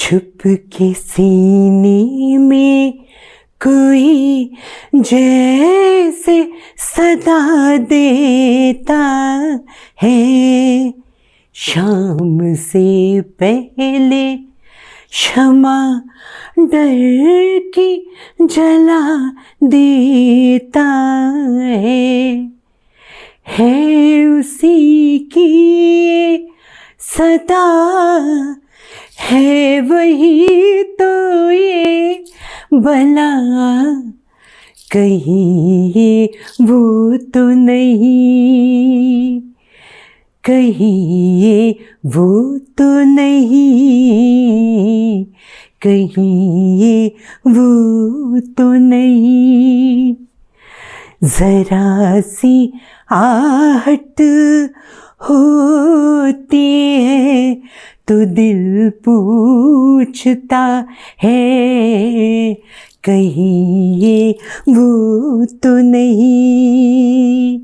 छुप के सीने में कोई जैसे सदा देता है, शाम से पहले क्षमा डर की जला देता है उसी की सदा है वही तो ये भला, कहीं ये वो तो नहीं, कहीं ये वो तो नहीं, कहीं ये वो तो नहीं। जरा सी आहट होती है तो दिल पूछता है, कहीं ये वो तो नहीं,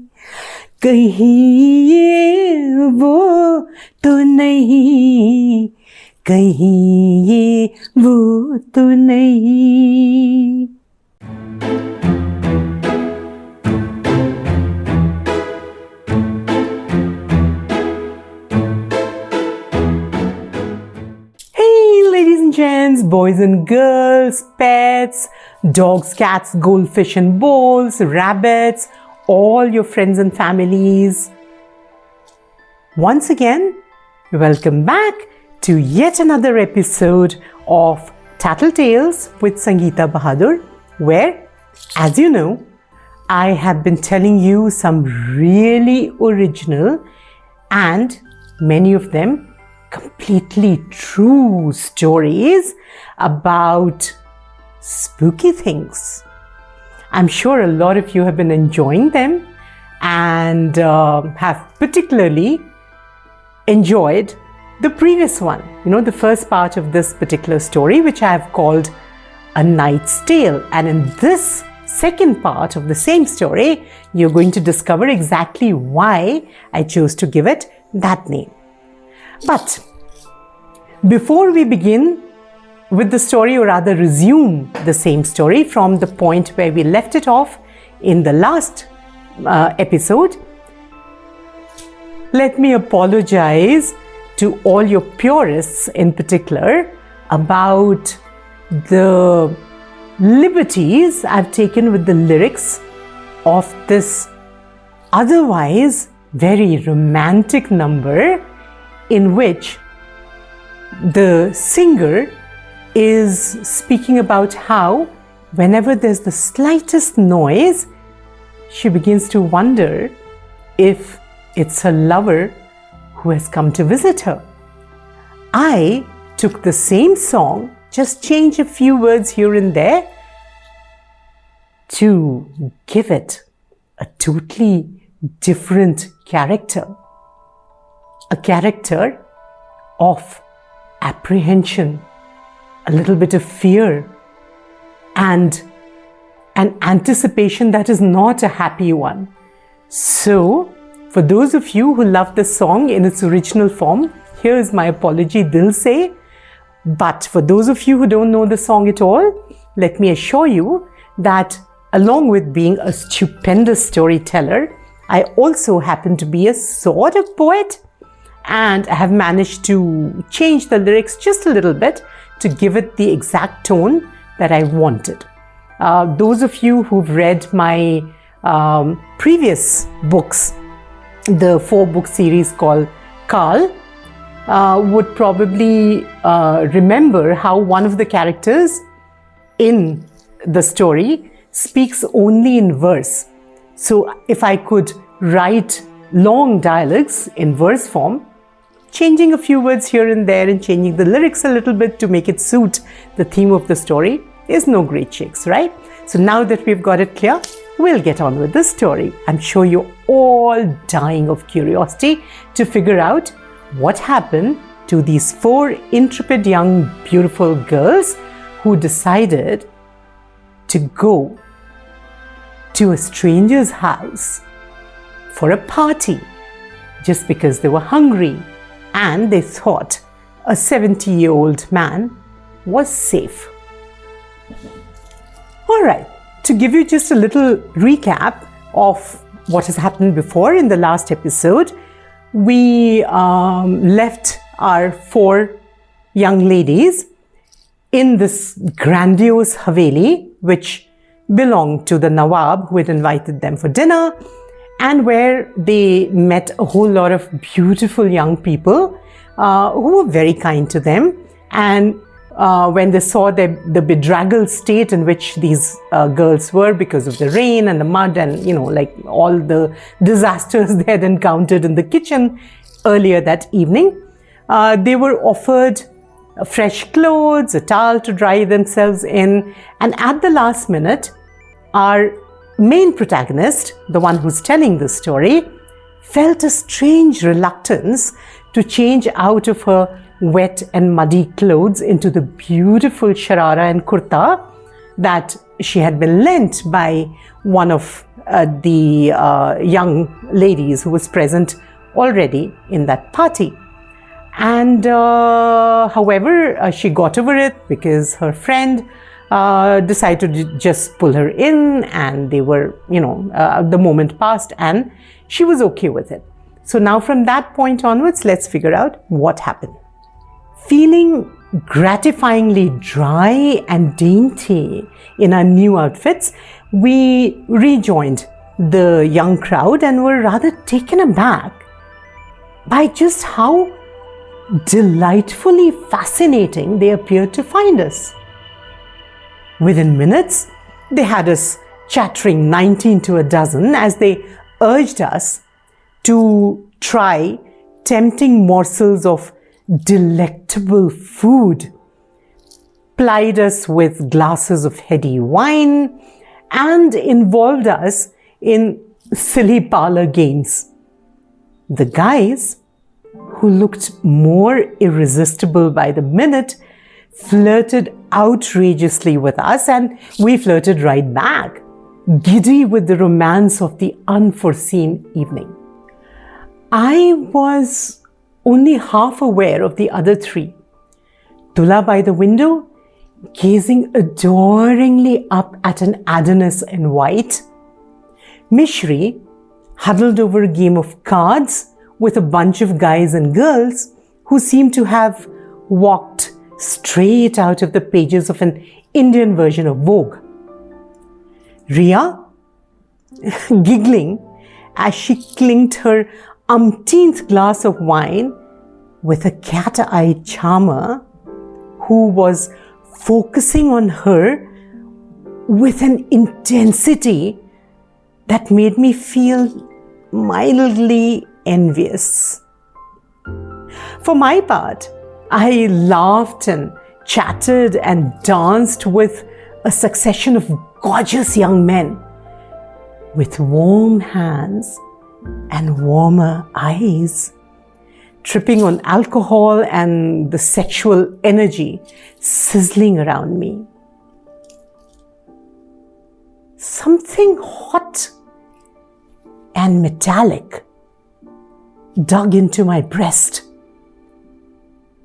कहीं ये वो तो नहीं, कहीं ये वो तो नहीं। Gents, boys and girls, pets, dogs, cats, goldfish and bowls, rabbits, all your friends and families. Once again, welcome back to yet another episode of Tattle Tales with Sangeeta Bahadur, where, as you know, I have been telling you some really original and many of them completely true stories about spooky things. I'm sure a lot of you have been enjoying them and have particularly enjoyed the previous one, the first part of this particular story, which I have called A Knight's Tale. And in this second part of the same story, you're going to discover exactly why I chose to give it that name. But before we begin with the story, or rather resume the same story from the point where we left it off in the last episode, let me apologize to all your purists in particular about the liberties I've taken with the lyrics of this otherwise very romantic number, in which the singer is speaking about how whenever there's the slightest noise, she begins to wonder if it's her lover who has come to visit her. I took the same song, just changed a few words here and there to give it a totally different character. A character of apprehension, a little bit of fear, and an anticipation that is not a happy one. So, for those of you who love the song in its original form, here is my apology, Dil Se. But for those of you who don't know the song at all, let me assure you that along with being a stupendous storyteller, I also happen to be a sort of poet, and I have managed to change the lyrics just a little bit to give it the exact tone that I wanted. Those of you who've read my previous books, the 4-book series called Carl, would probably remember how one of the characters in the story speaks only in verse. So if I could write long dialogues in verse form, changing a few words here and there and changing the lyrics a little bit to make it suit the theme of the story is no great shakes, right? So now that we've got it clear, we'll get on with the story. I'm sure you're all dying of curiosity to figure out what happened to these 4 intrepid young beautiful girls who decided to go to a stranger's house for a party just because they were hungry and they thought a 70-year-old man was safe. All right, to give you just a little recap of what has happened before in the last episode, we left our 4 young ladies in this grandiose haveli, which belonged to the Nawaab, who had invited them for dinner, and where they met a whole lot of beautiful young people who were very kind to them. And when they saw the bedraggled state in which these girls were because of the rain and the mud and, like all the disasters they had encountered in the kitchen earlier that evening, they were offered fresh clothes, a towel to dry themselves in, and at the last minute, our main protagonist, the one who's telling the story, felt a strange reluctance to change out of her wet and muddy clothes into the beautiful sharara and kurta that she had been lent by one of the young ladies who was present already in that party. And however, she got over it because her friend decided to just pull her in, and they were, the moment passed and she was okay with it. So now from that point onwards, let's figure out what happened. Feeling gratifyingly dry and dainty in our new outfits, we rejoined the young crowd and were rather taken aback by just how delightfully fascinating they appeared to find us. Within minutes, they had us chattering 19 to a dozen as they urged us to try tempting morsels of delectable food, plied us with glasses of heady wine, and involved us in silly parlor games. The guys, who looked more irresistible by the minute, flirted outrageously with us, and we flirted right back, giddy with the romance of the unforeseen evening. I was only half aware of the other 3. Tula by the window, gazing adoringly up at an Adonis in white. Mishri, huddled over a game of cards with a bunch of guys and girls who seemed to have walked straight out of the pages of an Indian version of Vogue. Ria, giggling as she clinked her umpteenth glass of wine with a cat-eyed charmer who was focusing on her with an intensity that made me feel mildly envious. For my part, I laughed and chatted and danced with a succession of gorgeous young men with warm hands and warmer eyes, tripping on alcohol and the sexual energy sizzling around me. Something hot and metallic dug into my breast,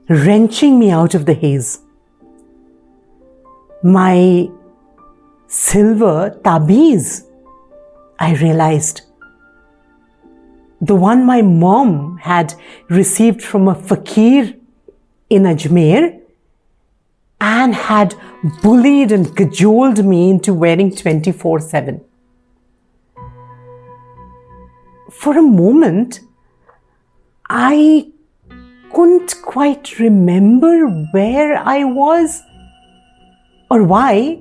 wrenching me out of the haze. My silver tabeez, I realized. The one my mom had received from a fakir in Ajmer and had bullied and cajoled me into wearing 24/7. For a moment, I couldn't quite remember where I was or why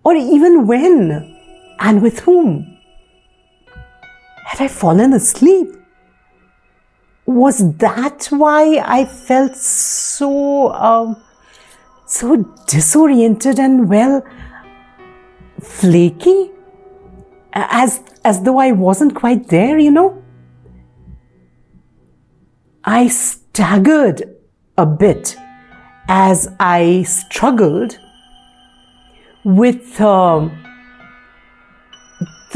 or even when and with whom. Had I fallen asleep? Was that why I felt so disoriented and, flaky? As though I wasn't quite there, I staggered a bit as I struggled with the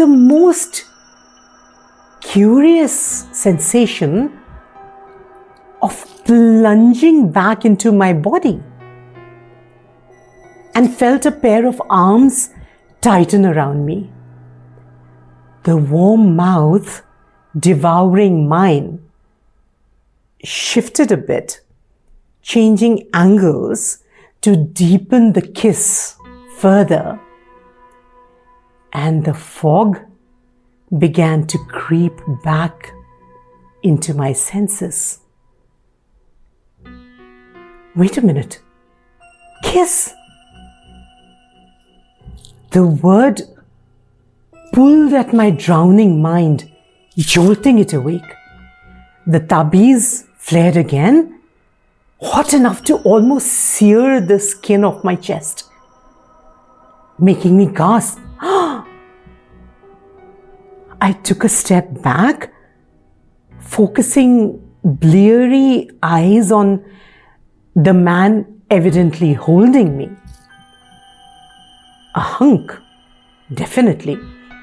most curious sensation of plunging back into my body. and felt a pair of arms tighten around me. The warm mouth devouring mine shifted a bit, changing angles to deepen the kiss further, and the fog began to creep back into my senses. Wait a minute. Kiss! The word pulled at my drowning mind, jolting it awake. The tabeez flared again, hot enough to almost sear the skin of my chest, making me gasp. I took a step back, focusing bleary eyes on the man evidently holding me. A hunk, definitely,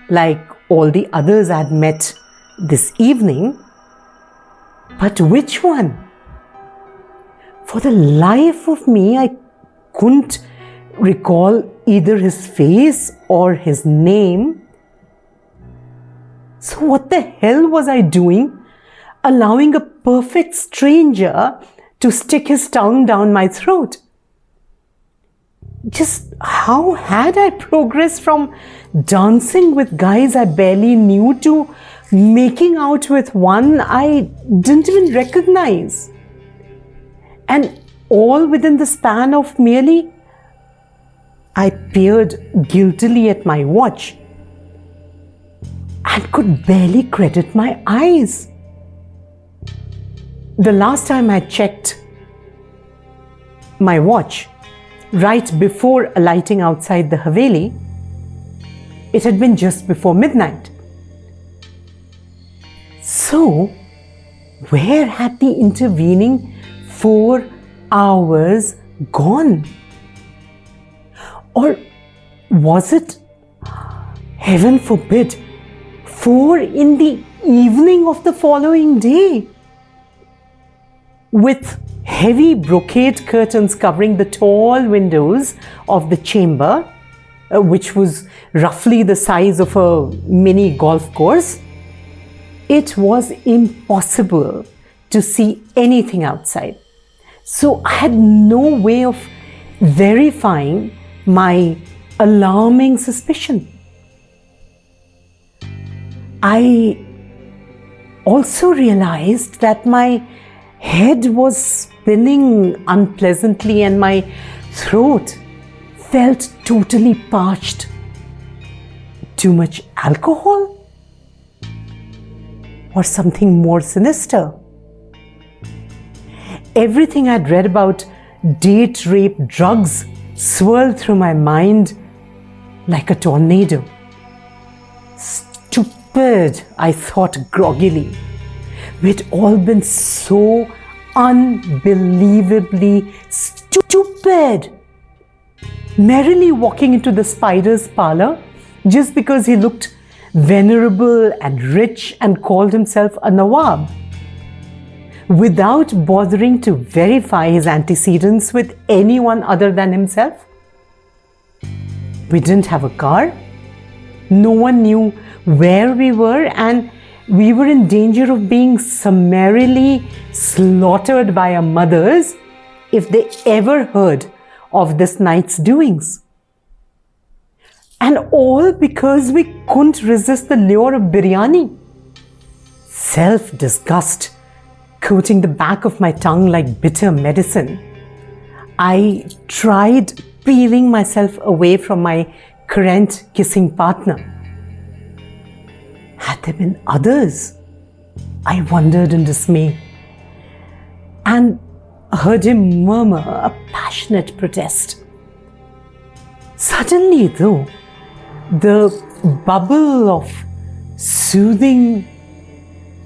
like all the others I'd met this evening. But which one? For the life of me, I couldn't recall either his face or his name. So what the hell was I doing, allowing a perfect stranger to stick his tongue down my throat? Just how had I progressed from dancing with guys I barely knew to making out with one I didn't even recognize? And all within the span of merely... I peered guiltily at my watch and could barely credit my eyes. The last time I checked my watch, right before alighting outside the Haveli, it had been just before midnight. So, where had the intervening 4 hours gone? Or was it, heaven forbid, 4 in the evening of the following day? With heavy brocade curtains covering the tall windows of the chamber, which was roughly the size of a mini golf course, it was impossible to see anything outside. So I had no way of verifying my alarming suspicion. I also realized that my head was spinning unpleasantly and my throat felt totally parched. Too much alcohol? Or something more sinister? Everything I'd read about date rape drugs swirled through my mind like a tornado. Stupid, I thought groggily. We'd all been so unbelievably stupid. Merrily walking into the spider's parlor just because he looked venerable and rich and called himself a Nawaab, without bothering to verify his antecedents with anyone other than himself. We didn't have a car. No one knew where we were, and we were in danger of being summarily slaughtered by our mothers if they ever heard of this night's doings. And all because we couldn't resist the lure of biryani. Self-disgust coating the back of my tongue like bitter medicine, I tried peeling myself away from my current kissing partner. Had there been others? I wondered in dismay, and heard him murmur a passionate protest. Suddenly, though, the bubble of soothing,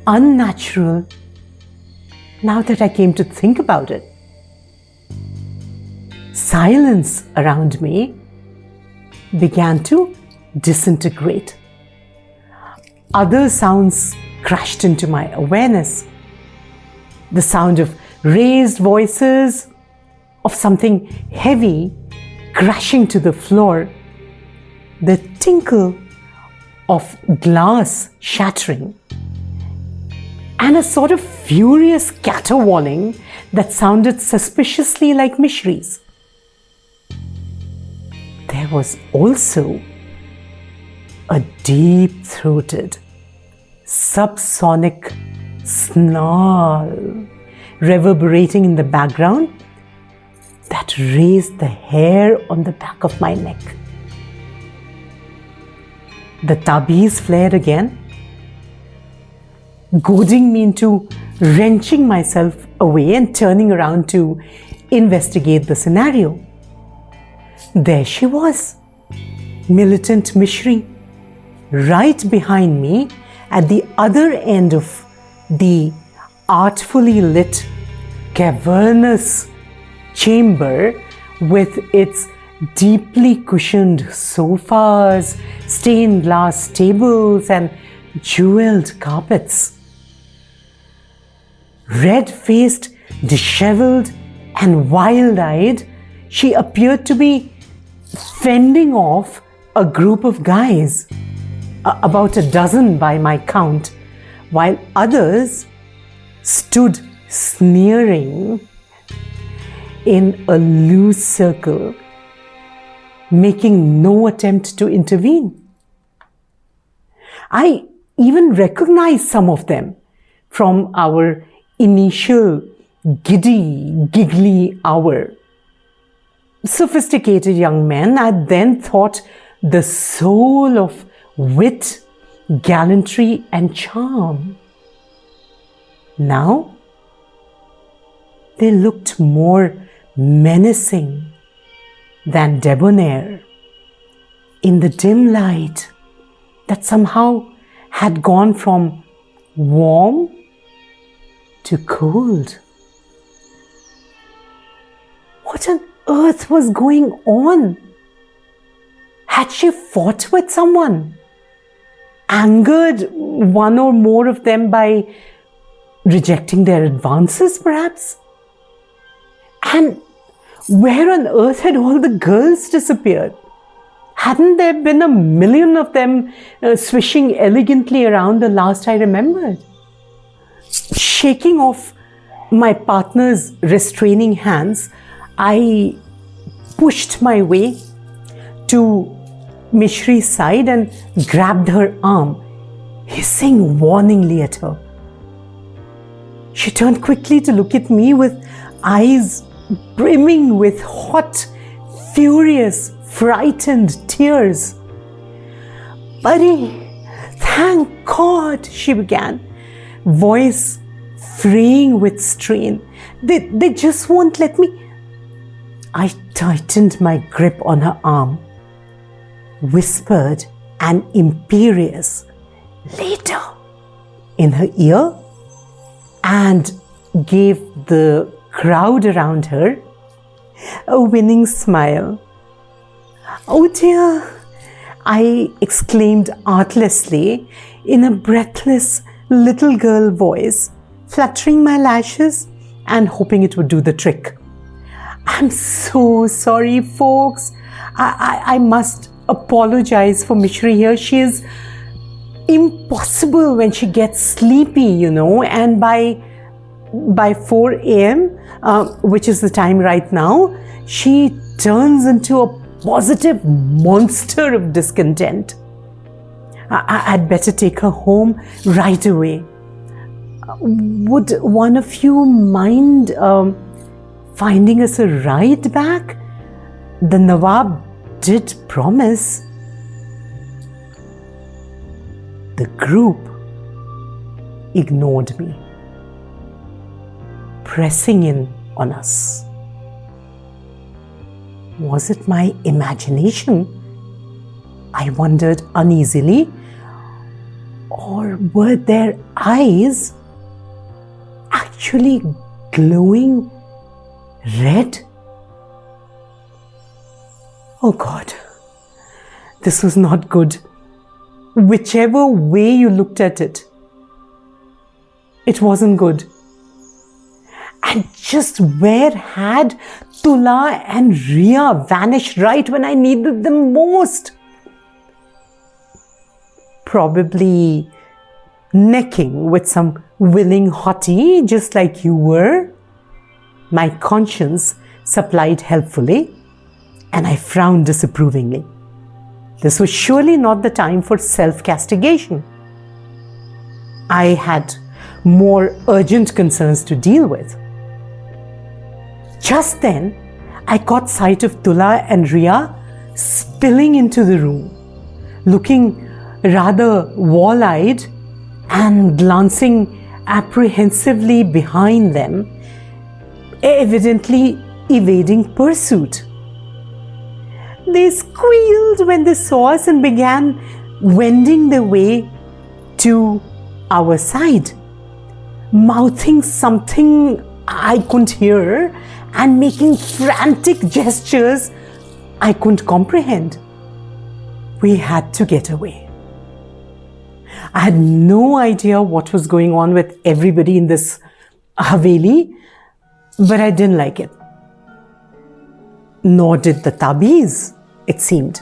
unnatural, now that I came to think about it, silence around me began to disintegrate. Other sounds crashed into my awareness. The sound of raised voices, of something heavy crashing to the floor, the tinkle of glass shattering, and a sort of furious caterwauling that sounded suspiciously like Mishri's. There was also a deep-throated, subsonic snarl reverberating in the background that raised the hair on the back of my neck. The tabeez flared again, goading me into wrenching myself away and turning around to investigate the scenario. There she was, militant Mishri, right behind me at the other end of the artfully lit, cavernous chamber with its deeply cushioned sofas, stained glass tables, and jeweled carpets. Red-faced, disheveled, and wild-eyed, she appeared to be fending off a group of guys, about a dozen by my count, while others stood sneering in a loose circle, making no attempt to intervene. I even recognized some of them from our initial giddy, giggly hour. Sophisticated young men I then thought the soul of wit, gallantry, and charm. Now, they looked more menacing than debonair in the dim light that somehow had gone from warm to cold. What on earth was going on? Had she fought with someone? Angered one or more of them by rejecting their advances, perhaps? And where on earth had all the girls disappeared? Hadn't there been a million of them swishing elegantly around the last I remembered? Shaking off my partner's restraining hands, I pushed my way to Mishri's side and grabbed her arm, hissing warningly at her. She turned quickly to look at me with eyes brimming with hot, furious, frightened tears. "Buddy, thank God," she began, voice fraying with strain. They just won't let me. I tightened my grip on her arm, whispered an imperious "later" in her ear, and gave the crowd around her a winning smile. "Oh dear," I exclaimed artlessly in a breathless little girl voice, fluttering my lashes and hoping it would do the trick. "I'm so sorry, folks. I must apologize for Mishri here. She is impossible when she gets sleepy, and by 4 a.m., which is the time right now, she turns into a positive monster of discontent. I'd better take her home right away. Would one of you mind finding us a ride back? The Nawaab did promise." The group ignored me, pressing in on us. Was it my imagination? I wondered uneasily. Or were their eyes actually glowing red? Oh God, this was not good. Whichever way you looked at it, it wasn't good. And just where had Tula and Riya vanished right when I needed them most. Probably necking with some willing hottie, just like you were. My conscience supplied helpfully, and I frowned disapprovingly. This was surely not the time for self-castigation. I had more urgent concerns to deal with. Just then, I caught sight of Tula and Riya spilling into the room, looking rather wall-eyed and glancing apprehensively behind them, evidently evading pursuit. They squealed when they saw us and began wending their way to our side, mouthing something I couldn't hear and making frantic gestures I couldn't comprehend. We had to get away. I had no idea what was going on with everybody in this Haveli, but I didn't like it. Nor did the tabeez, it seemed.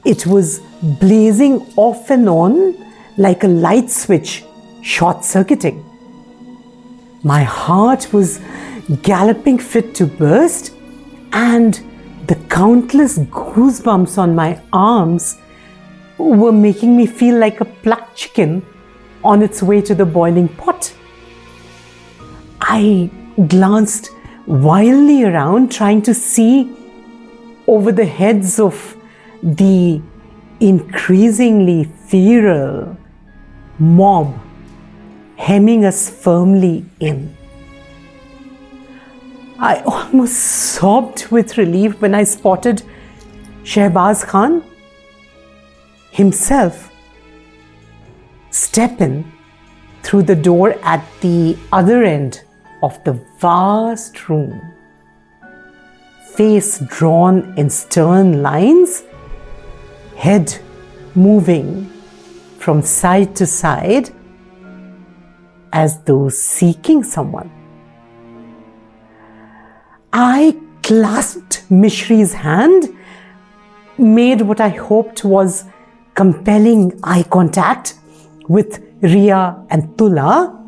It was blazing off and on like a light switch short-circuiting. My heart was galloping fit to burst, and the countless goosebumps on my arms were making me feel like a plucked chicken on its way to the boiling pot. I glanced wildly around, trying to see over the heads of the increasingly feral mob hemming us firmly in. I almost sobbed with relief when I spotted Shehbaz Khan himself step in through the door at the other end of the vast room. Face drawn in stern lines, head moving from side to side as though seeking someone. I clasped Mishri's hand, made what I hoped was compelling eye contact with Riya and Tula,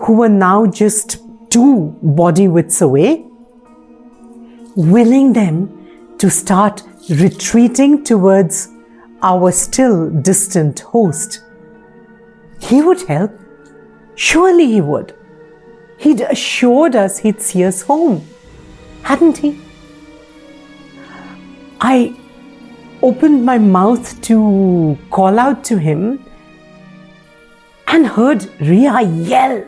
who were now just 2 body widths away, willing them to start retreating towards our still distant host. He would help. Surely he would. He'd assured us he'd see us home, hadn't he? I opened my mouth to call out to him and heard Riya yell,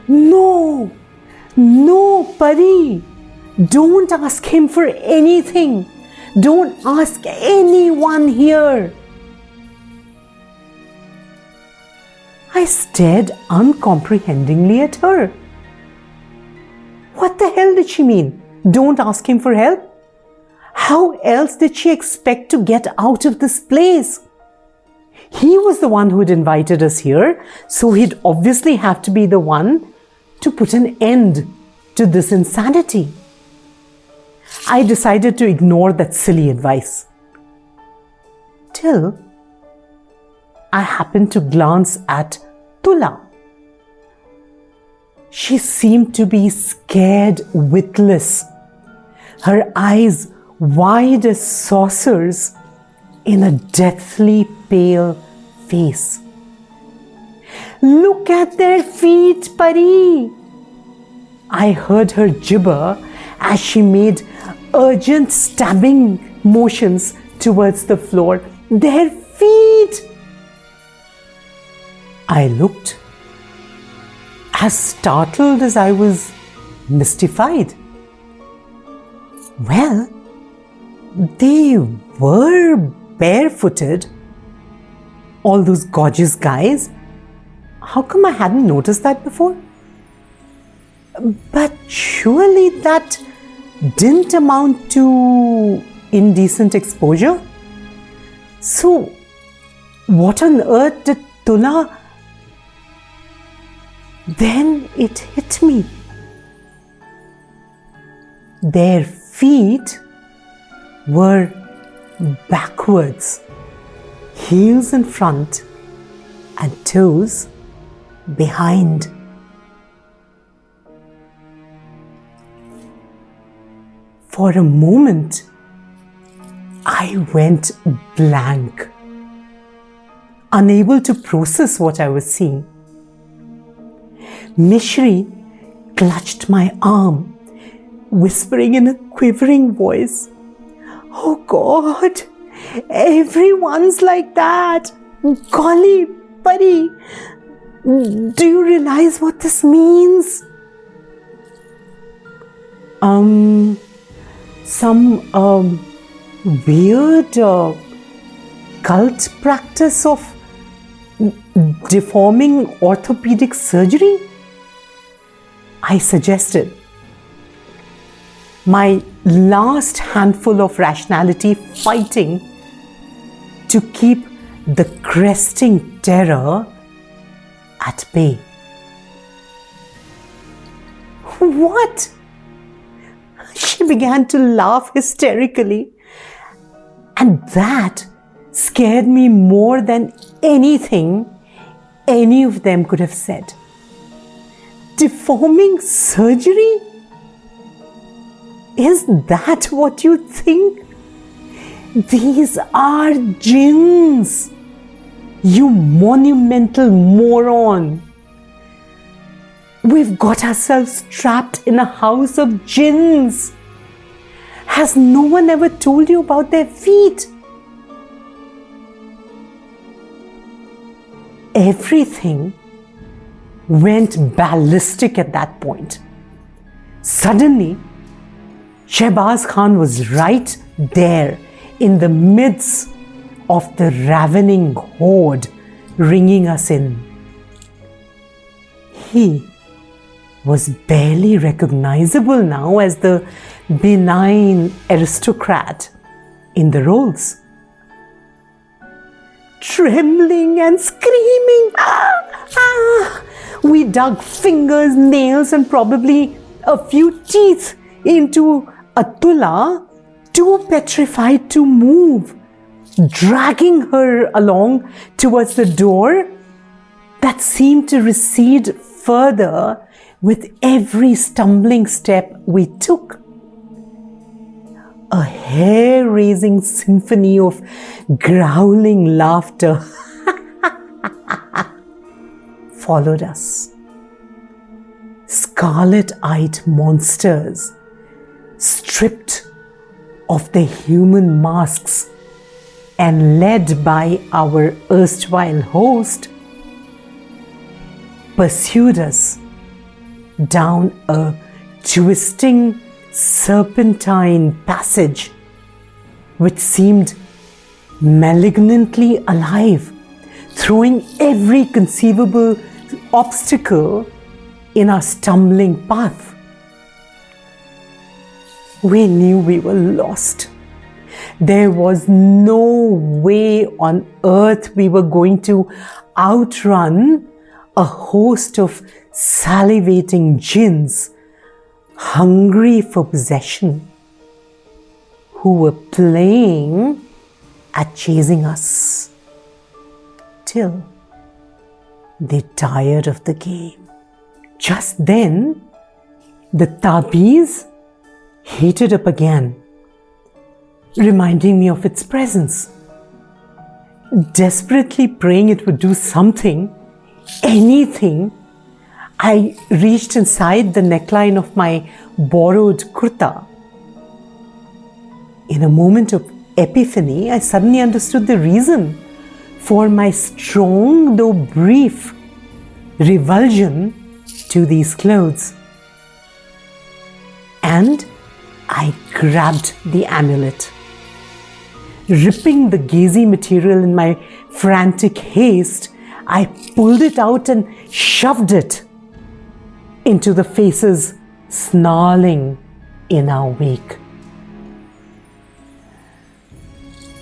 "No, no, Pari, don't ask him for anything. Don't ask anyone here." I stared uncomprehendingly at her. What the hell did she mean? Don't ask him for help? How else did she expect to get out of this place? He was the one who had invited us here, so he'd obviously have to be the one to put an end to this insanity. I decided to ignore that silly advice. Till I happened to glance at Tula. She seemed to be scared witless, her eyes wide as saucers in a deathly pale face. "Look at their feet, Pari!" I heard her gibber as she made urgent stabbing motions towards the floor. "Their feet!" I looked as startled as I was mystified. Well, they were barefooted, all those gorgeous guys. How come I hadn't noticed that before? But surely that didn't amount to indecent exposure. So, what on earth did Tula? Then it hit me. Their feet were backwards, heels in front and toes behind. For a moment, I went blank, unable to process what I was seeing. Mishri clutched my arm, whispering in a quivering voice, "Oh God, everyone's like that. Golly, buddy, do you realize what this means?" Some weird cult practice of deforming orthopedic surgery? I suggested. My last handful of rationality fighting to keep the cresting terror at bay. What? She began to laugh hysterically, and that scared me more than anything any of them could have said. Deforming surgery? Is that what you think? These are jinns, you monumental moron. We've got ourselves trapped in a house of jinns. Has no one ever told you about their feet? Everything went ballistic at that point. Suddenly, Shehbaz Khan was right there in the midst of the ravening horde ringing us in. He was barely recognizable now as the benign aristocrat in the roles. Trembling and screaming, we dug fingers, nails, and probably a few teeth into Atula, too petrified to move, dragging her along towards the door that seemed to recede further with every stumbling step we took. A hair-raising symphony of growling laughter followed us. Scarlet-eyed monsters, stripped of their human masks and led by our erstwhile host, pursued us down a twisting serpentine passage which seemed malignantly alive, throwing every conceivable obstacle in our stumbling path. We knew we were lost. There was no way on earth we were going to outrun a host of salivating jinns, hungry for possession, who were playing at chasing us till they tired of the game. Just then, the tabeez heated up again, reminding me of its presence. Desperately praying it would do something, anything, I reached inside the neckline of my borrowed kurta. In a moment of epiphany, I suddenly understood the reason for my strong, though brief, revulsion to these clothes. And I grabbed the amulet. Ripping the gauzy material in my frantic haste, I pulled it out and shoved it into the faces snarling in our wake.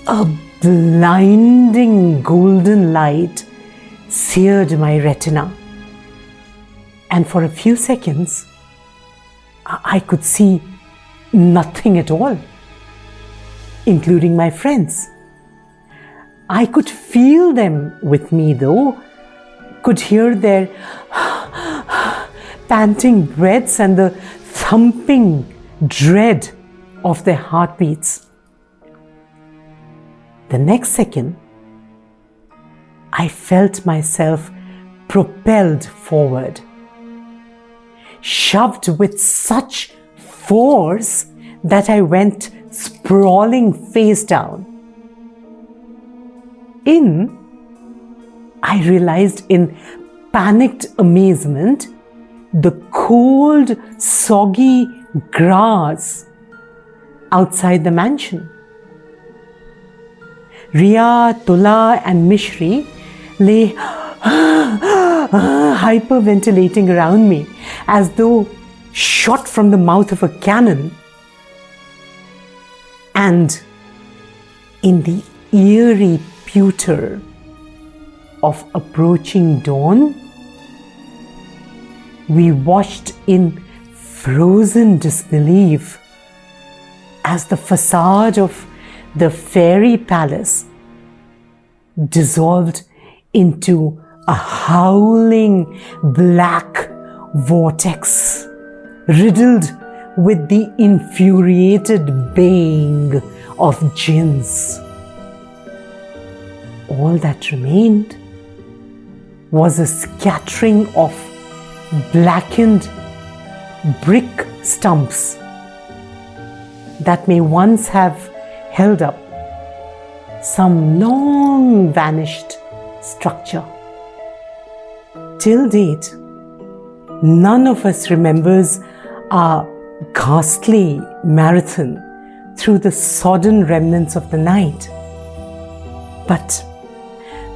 A blinding golden light seared my retina, and for a few seconds I could see nothing at all, including my friends. I could feel them with me though, could hear their panting breaths and the thumping dread of their heartbeats. The next second, I felt myself propelled forward, shoved with such force that I went sprawling face down. I realized in panicked amazement the cold, soggy grass outside the mansion. Ria, Tula and Mishri lay hyperventilating around me as though shot from the mouth of a cannon. And in the eerie pewter of approaching dawn, we watched in frozen disbelief as the facade of the fairy palace dissolved into a howling black vortex riddled with the infuriated baying of jinns. All that remained was a scattering of blackened brick stumps that may once have held up some long vanished structure. Till date, none of us remembers our ghastly marathon through the sodden remnants of the night. But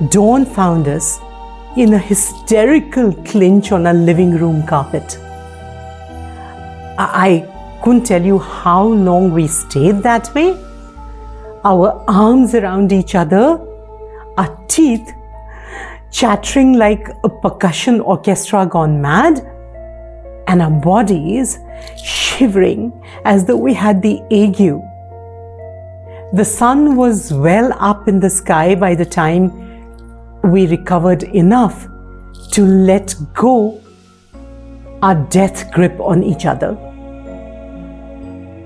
dawn found us in a hysterical clinch on our living room carpet. I couldn't tell you how long we stayed that way. Our arms around each other, our teeth chattering like a percussion orchestra gone mad, and our bodies shivering as though we had the ague. The sun was well up in the sky by the time we recovered enough to let go our death grip on each other.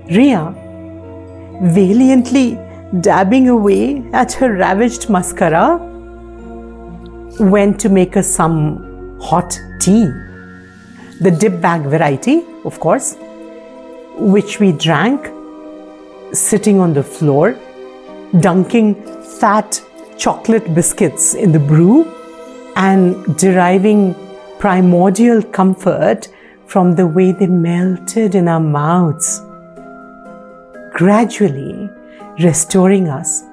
Ria, valiantly dabbing away at her ravaged mascara, went to make us some hot tea. The dip bag variety, of course, which we drank sitting on the floor, dunking fat chocolate biscuits in the brew and deriving primordial comfort from the way they melted in our mouths, gradually restoring us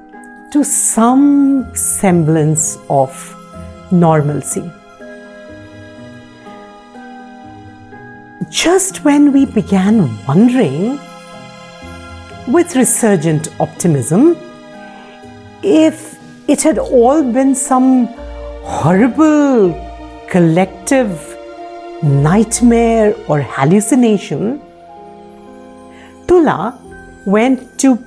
to some semblance of normalcy. Just when we began wondering, with resurgent optimism, if it had all been some horrible collective nightmare or hallucination, Tula went to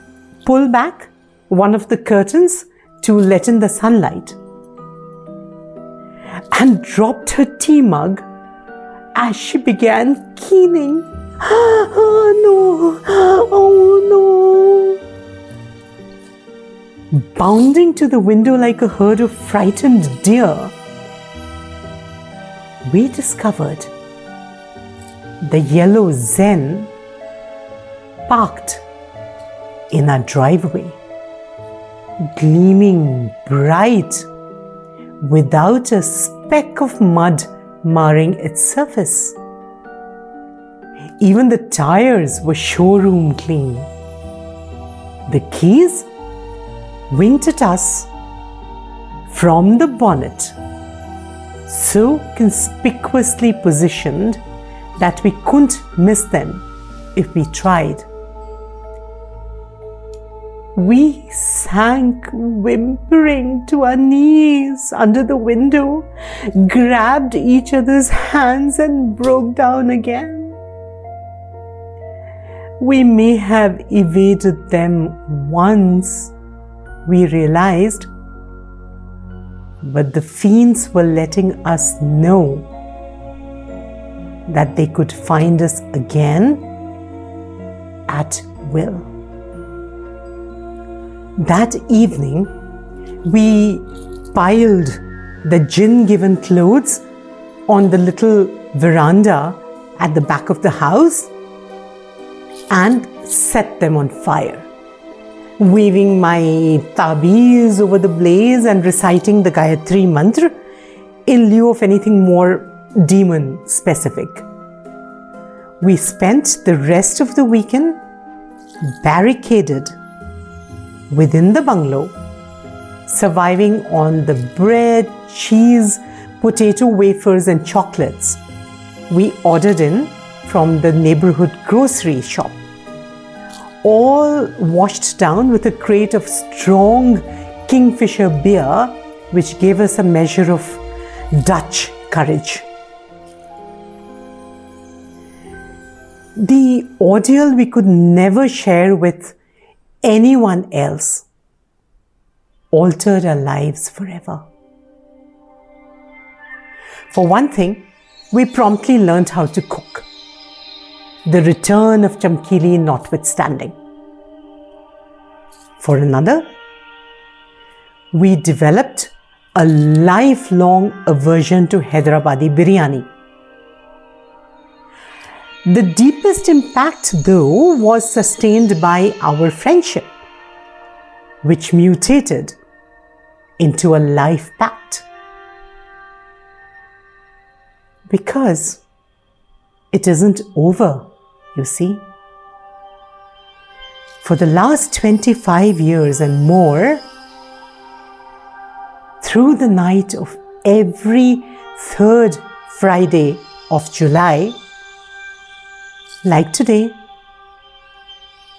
pull back one of the curtains to let in the sunlight and dropped her tea mug as she began keening. Oh no! Oh no! Bounding to the window like a herd of frightened deer, we discovered the yellow Zen parked in our driveway, gleaming bright without a speck of mud marring its surface. Even the tires were showroom clean. The keys winked at us from the bonnet, so conspicuously positioned that we couldn't miss them if we tried. We sank whimpering to our knees under the window, grabbed each other's hands and broke down again. we may have evaded them once, we realized, but the fiends were letting us know that they could find us again at will. That evening, we piled the jinn-given clothes on the little veranda at the back of the house and set them on fire, waving my tabeez over the blaze and reciting the Gayatri mantra in lieu of anything more demon specific. We spent the rest of the weekend barricaded within the bungalow, surviving on the bread, cheese, potato wafers and chocolates we ordered in from the neighborhood grocery shop, all washed down with a crate of strong Kingfisher beer, which gave us a measure of Dutch courage. The ordeal we could never share with anyone else altered our lives forever. For one thing, we promptly learned how to cook, the return of Chamkili notwithstanding. For another, we developed a lifelong aversion to Hyderabadi biryani. The deepest impact, though, was sustained by our friendship, which mutated into a life pact. Because it isn't over, you see. For the last 25 years and more, through the night of every third Friday of July, like today,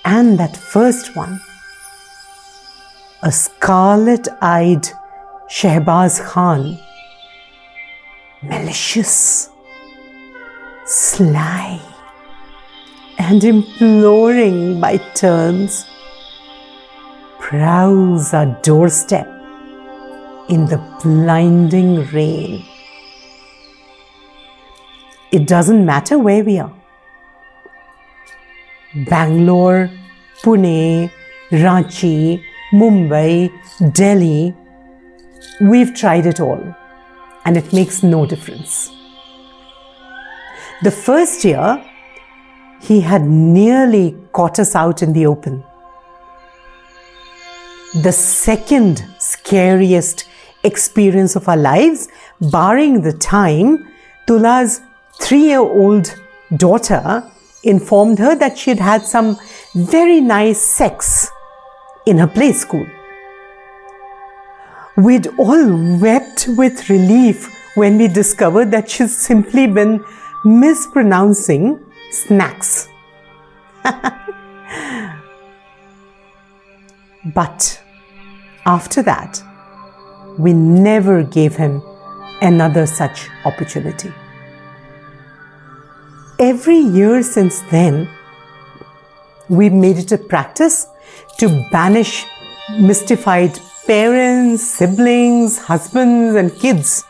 and that first one, a scarlet-eyed Shehbaz Khan, malicious, sly, and imploring by turns, prowls our doorstep in the blinding rain. It doesn't matter where we are. Bangalore, Pune, Ranchi, Mumbai, Delhi, we've tried it all, and it makes no difference. The first year, he had nearly caught us out in the open. The second scariest experience of our lives, barring the time Tula's 3-year-old daughter informed her that she had had some very nice sex in her play school. We'd all wept with relief when we discovered that she'd simply been mispronouncing snacks. But after that, we never gave him another such opportunity. Every year since then, we've made it a practice to banish mystified parents, siblings, husbands, and kids.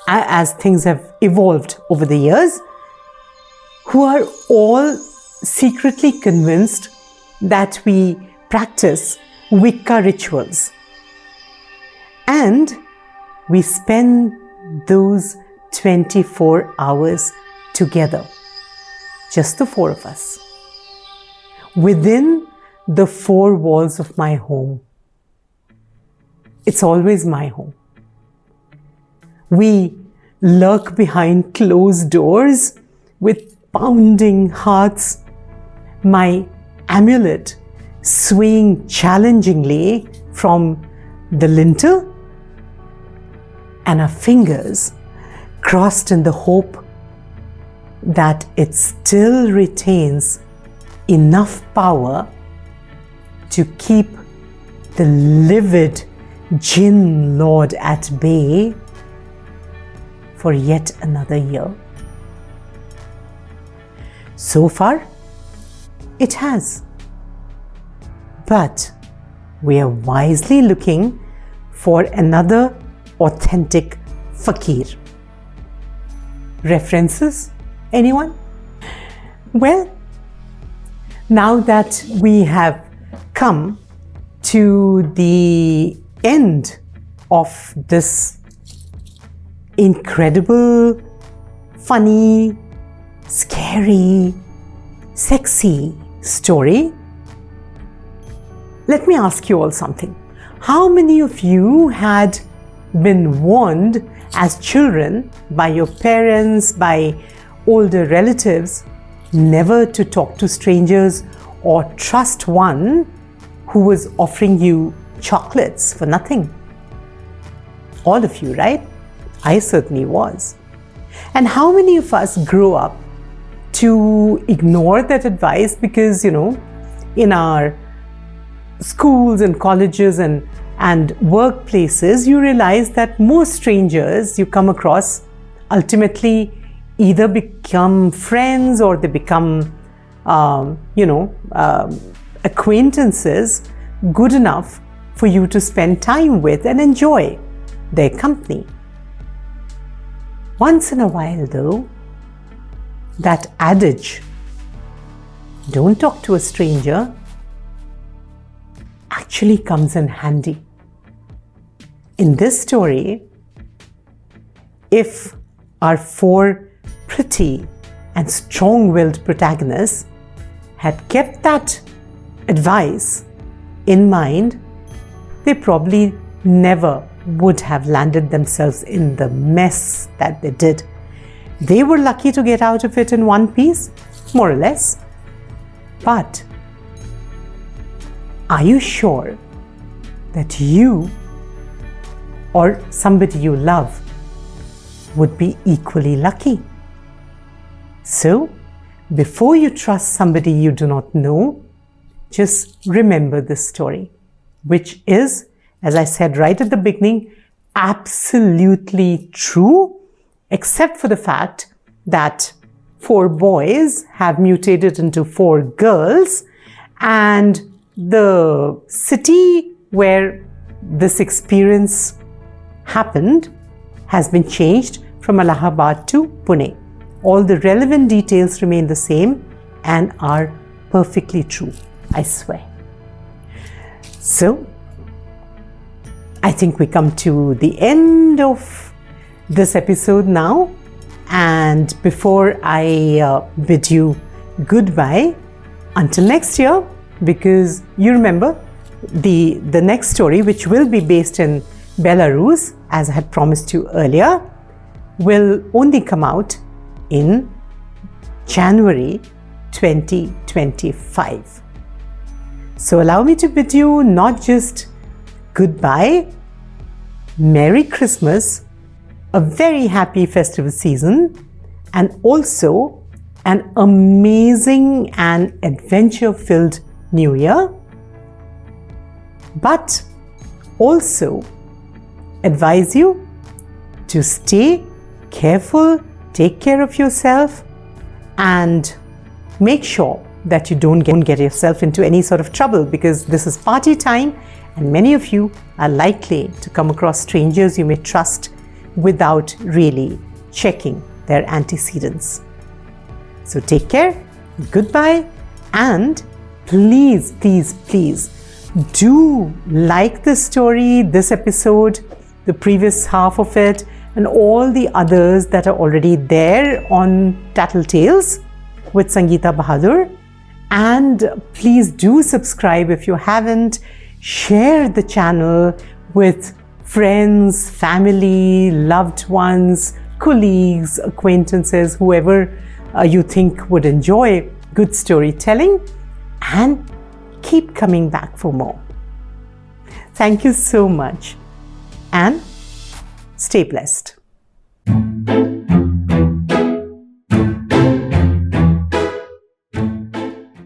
As things have evolved over the years, who are all secretly convinced that we practice Wicca rituals. And we spend those 24 hours together, just the four of us, within the four walls of my home. It's always my home. We lurk behind closed doors with pounding hearts, my amulet swaying challengingly from the lintel, and our fingers crossed in the hope that it still retains enough power to keep the livid Jinn Lord at bay for yet another year. So far, It has. But we are wisely looking for another authentic fakir. References? Anyone? Well, now that we have come to the end of this incredible, funny, scary, sexy story, let me ask you all something. How many of you had been warned as children by your parents, by older relatives, never to talk to strangers or trust one who was offering you chocolates for nothing? All of you, right? I certainly was. And how many of us grew up to ignore that advice because, in our schools and colleges and workplaces, you realize that most strangers you come across ultimately either become friends or they become, acquaintances good enough for you to spend time with and enjoy their company. Once in a while, though, that adage, don't talk to a stranger, actually comes in handy. In this story, if our four pretty and strong-willed protagonists had kept that advice in mind, they probably never would have landed themselves in the mess that they did. They were lucky to get out of it in one piece, more or less. But are you sure that you or somebody you love would be equally lucky? So, before you trust somebody you do not know, just remember this story, which is, as I said right at the beginning, absolutely true, except for the fact that 4 boys have mutated into 4 girls, and the city where this experience happened has been changed from Allahabad to Pune. All the relevant details remain the same and are perfectly true, I swear. So, I think we come to the end of this episode now. And before I bid you goodbye, until next year, because you remember the next story, which will be based in Belarus, as I had promised you earlier, will only come out in January 2025. So allow me to bid you not just goodbye, Merry Christmas, a very happy festival season, and also an amazing and adventure-filled New Year, but also advise you to stay careful, take care of yourself, and make sure that you don't get yourself into any sort of trouble, because this is party time and many of you are likely to come across strangers you may trust without really checking their antecedents. So take care, goodbye, and please, please, please do like this story, this episode, the previous half of it, and all the others that are already there on Tattle Tales with Sangeeta Bahadur. And please do subscribe if you haven't. Share the channel with friends, family, loved ones, colleagues, acquaintances, whoever you think would enjoy good storytelling, and keep coming back for more. Thank you so much, and stay blessed.